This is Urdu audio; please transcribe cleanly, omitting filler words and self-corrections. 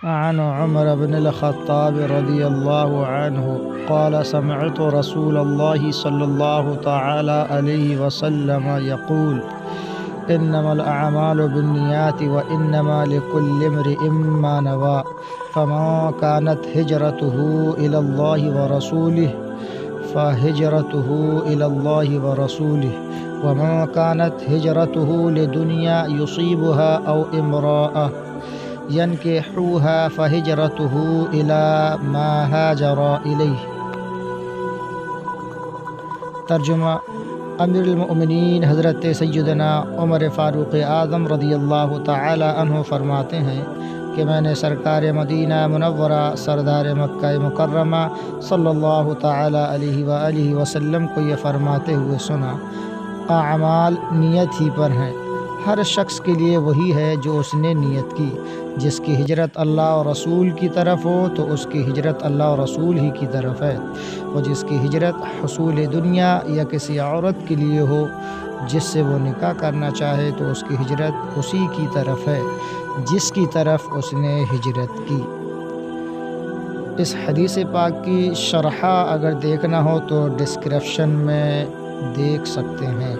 عن عمر بن الخطاب رضي الله عنه قال سمعت رسول الله صلى الله تعالى عليه وسلم يقول إنما الأعمال بالنيات وإنما لكل امرئ ما نوى فمن كانت هجرته إلى الله ورسوله فهجرته إلى الله ورسوله ومن كانت هجرته لدنيا يصيبها أو امرأة ينكحوها فهجرته إلى ما هاجر إليه۔ ترجمہ: امیر المؤمنین حضرت سیدنا عمر فاروق اعظم رضی اللہ تعالی عنہ فرماتے ہیں کہ میں نے سرکار مدینہ منورہ سردار مکہ مکرمہ صلی اللہ تعالی علیہ وآلہ وسلم کو یہ فرماتے ہوئے سنا: اعمال نیت ہی پر ہیں، ہر شخص کے لیے وہی ہے جو اس نے نیت کی۔ جس کی ہجرت اللہ اور رسول کی طرف ہو تو اس کی ہجرت اللہ اور رسول ہی کی طرف ہے، اور جس کی ہجرت حصول دنیا یا کسی عورت کے لیے ہو جس سے وہ نکاح کرنا چاہے تو اس کی ہجرت اسی کی طرف ہے جس کی طرف اس نے ہجرت کی۔ اس حدیث پاک کی شرح اگر دیکھنا ہو تو ڈسکرپشن میں دیکھ سکتے ہیں۔